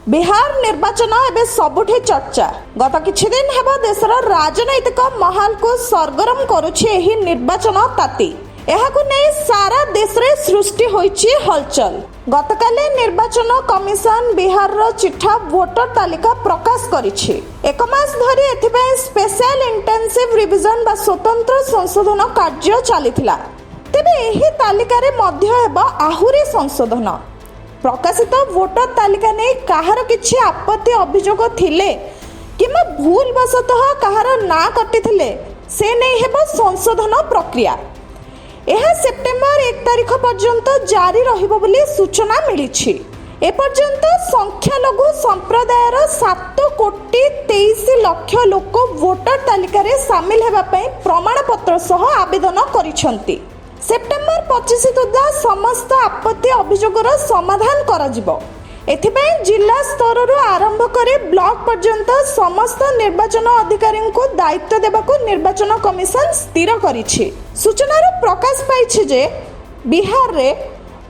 बिहार निर्वाचन एवं सबुठी चर्चा गत किछि दिन हेब देशर राजनैतिक महल को सरगरम करुछि एही निर्वाचन ताती। एहाकु नै सारा देश रे सृष्टि होइछि हलचल। गतकाले निर्वाचन कमिशन बिहार रो चिठा वोटर तालिका प्रकाश करिछि। एक मास धरि एथिपय स्पेशल इंटेंसिव रिविजन बा स्वतंत्र संशोधन कार्य चलिथिला। तेबे एही तालिका रे मध्य हेब आहुरी संशोधन। प्रकाशित वोटर तालिका नहीं कहार किछि आपत्ति अभियोग थिले किमा भूल वशतः कहार ना कटि थिले से नहीं हेबो संशोधन प्रक्रिया। यह सेप्टेम्बर 1 तारिख पर्यंत जारी रहिबो बोली सूचना मिलिछि। ए पर्यंत संख्यालघु संप्रदायर 7 कोटी 23 लाख लोक वोटर तालिका रे शामिल हेबा पई प्रमाण पत्र सह आवेदन करिसंती। सेप्टेम्बर 25 सुधा समस्त आपत्ति अभियोगर समाधान करा एथिपाई जिला स्तर आरंभ करे ब्लॉक पर्यंत समस्त निर्वाचन अधिकारी को दायित्व देबाकू निर्वाचन कमिशन स्थिर करिछि। सूचनार प्रकाश पाइछि जे बिहार रे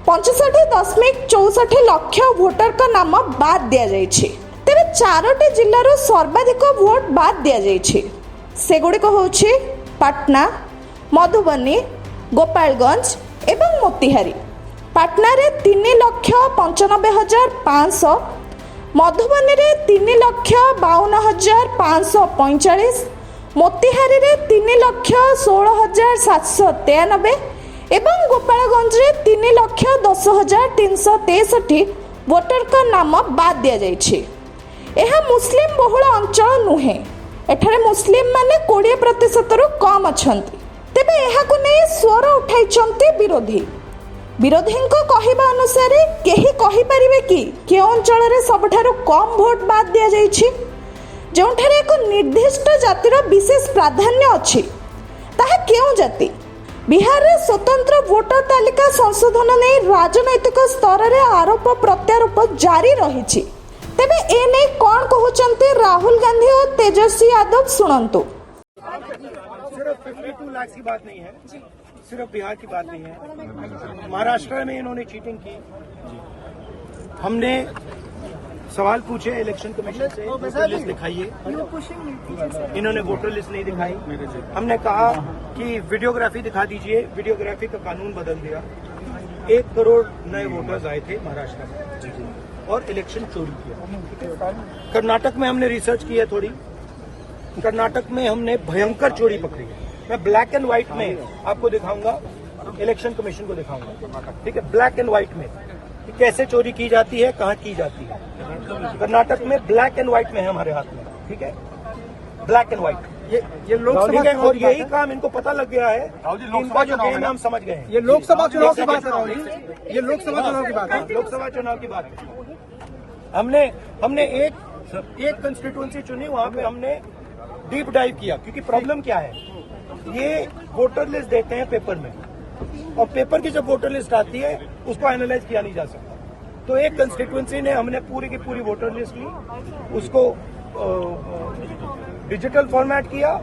65.64 लाख वोटर का नाम बाद दिया जाइछि। तेबे 4टी जिल्लार सर्वाधिक वोट बाद दिया जाइछि। सेगुड़िक होछि पटना, मधुबनी, गोपालगंज एवं मोतिहारी। पाटना रे 3,95,500, मधुबनी रे 3,52,545, मोतिहारी रे 3,16,793 एवं गोपालगंज रे 3,10,363 वोटर का नाम बाद दिया जाइछि। यह मुस्लिम बहुल अंचल नुहे। एठारे मुस्लिम माने 20% रु कम अछंती। तेबे एहाकु नै स्वर उठाइछंती विरोधी को कहिबा अनुसार केही कहि परिबे कि के अंचल रे सबठारु कम वोट बाद दिया जाइछि, जोंठारे एक निर्दिष्ट जातिर विशेष प्राधान्य अछि। ताहा केउ जाति? बिहार रे स्वतंत्र वोटर तालिका संशोधन नै राजनैतिक स्तर रे आरोप प्रत्यारोप जारी रहिछि। तेबे ए नै कोन कहउचंती राहुल गांधी और तेजस्वी यादव सुनंतु। सिर्फ 52 लाख की बात नहीं है, सिर्फ बिहार की बात नहीं है। महाराष्ट्र में इन्होंने चीटिंग की। हमने सवाल पूछे इलेक्शन कमीशन से, वोटर लिस्ट दिखाइए। इन्होंने वोटर लिस्ट नहीं दिखाई। हमने कहा कि वीडियोग्राफी दिखा दीजिए, वीडियोग्राफी का कानून बदल दिया। 1 करोड़ नए वोटर्स आए थे महाराष्ट्र में और इलेक्शन चोरी किया। कर्नाटक में हमने रिसर्च की है थोड़ी। कर्नाटक में हमने भयंकर चोरी पकड़ी है। मैं ब्लैक एंड व्हाइट में आपको दिखाऊंगा, इलेक्शन कमीशन को दिखाऊंगा, ठीक है, ब्लैक एंड व्हाइट में कि कैसे चोरी की जाती है, कहां की जाती है। कर्नाटक में ब्लैक एंड व्हाइट में है हमारे हाथ में, ठीक है, ब्लैक एंड व्हाइट। ये लोकसभा और यही काम इनको पता लग गया है। इनका जो गेम हम समझ गए हैं। ये लोकसभा चुनाव की बात है, ये लोकसभा चुनाव की बात है, लोकसभा चुनाव की बात है। हमने एक कंस्टिट्यूएंसी चुनी, वहां पे हमने डीप डाइव किया। क्योंकि प्रॉब्लम क्या है, ये वोटर लिस्ट देते हैं पेपर में, और पेपर की जब वोटर लिस्ट आती है उसको एनालाइज किया नहीं जा सकता। तो एक कंस्टिट्यूएंसी ने हमने पूरी की पूरी वोटर लिस्ट ली, उसको डिजिटल फॉर्मेट किया।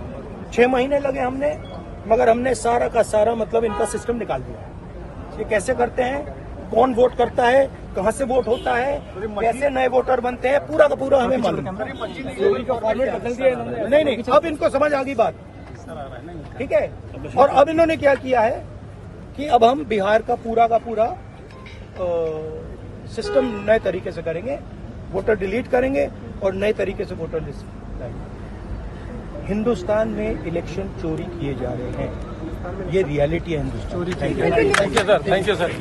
6 महीने लगे हमने, मगर हमने सारा का सारा मतलब इनका सिस्टम निकाल दिया। ये कैसे करते हैं, कौन वोट करता है, कहां से वोट होता है, कैसे नए वोटर बनते हैं, पूरा का पूरा हमें मालूम। नहीं, अब इनको समझ आ गई बात, ठीक है। और अब इन्होंने क्या किया है कि अब हम बिहार का पूरा सिस्टम नए तरीके से करेंगे, वोटर डिलीट करेंगे और नए तरीके से वोटर लिस्ट लाएंगे। हिंदुस्तान में इलेक्शन चोरी किए जा रहे हैं, ये रियलिटी है Hindustan. Thank you sir.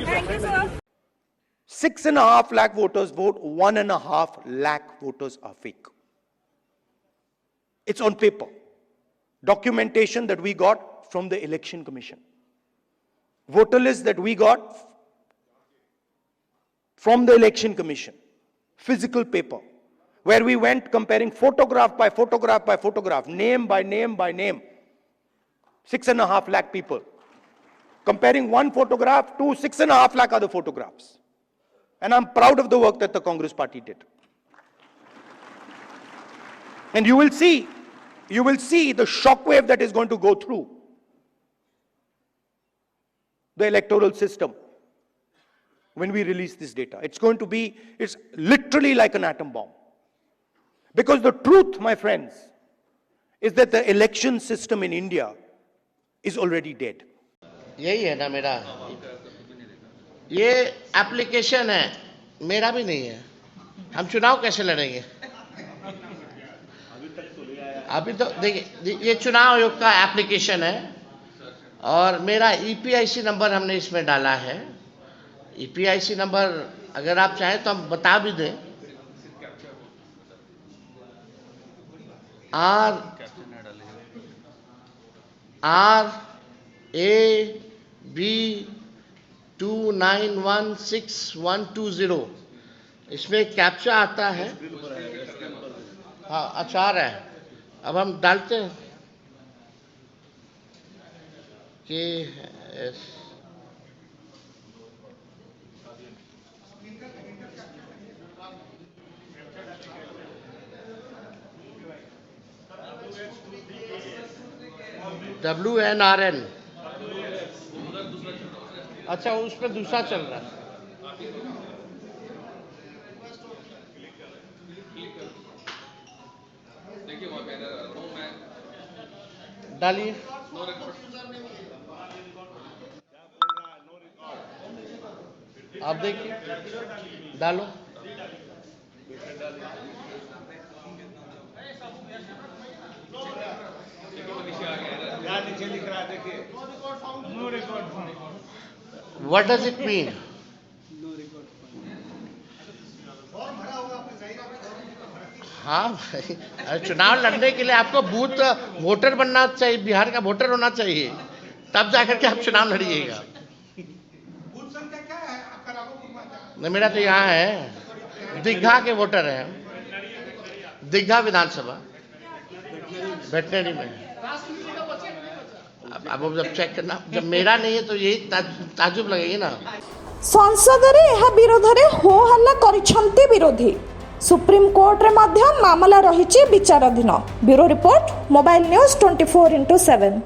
6.5 lakh voters vote, 1.5 lakh voters are fake. It's on paper. Documentation that we got from the election commission. Voter list that we got from the election commission. Physical paper. Where we went comparing photograph by photograph by photograph, name by name by name. 6.5 lakh people. Comparing one photograph to 6.5 lakh other photographs. And I'm proud of the work that the Congress party did. And you will see the shockwave that is going to go through the electoral system. when we release this data. It's literally like an atom bomb. Because the truth, my friends, is that the election system in India is already dead. यही है ना मेरा, ये application है, मेरा भी नहीं है। हम चुनाव कैसे लड़ेंगे? अभी तो देखिए, ये चुनाव आयोग का एप्लीकेशन है और मेरा ईपीआईसी नंबर हमने इसमें डाला है। ईपीआईसी नंबर अगर आप चाहें तो हम बता भी दें। RAB 2916-120, इसमें कैप्चा आता है। हाँ, अच्छा आ रहा है। अब हम डालते हैं कि WNRN। अच्छा, उसमें दूसरा चल रहा है। डालिए। आप देखिए, डालो। What does it mean? हाँ भाई, चुनाव लड़ने के लिए आपको बूथ वोटर बनना चाहिए, बिहार का वोटर होना चाहिए, तब जाकर के आप चुनाव लड़िएगा। नहीं, मेरा तो यहाँ है, दीघा के वोटर हैं, दीघा विधानसभा वेटनरी में। अब जब चेक करना, जब मेरा नहीं है तो यही ताजुब लगेगी ना। संसद रे यह विरोध रे हो हल्ला करिछंती विरोधी। सुप्रीम कोर्ट रे मध्य मामला रहिछि विचाराधीन। Bureau report, mobile news 24/7।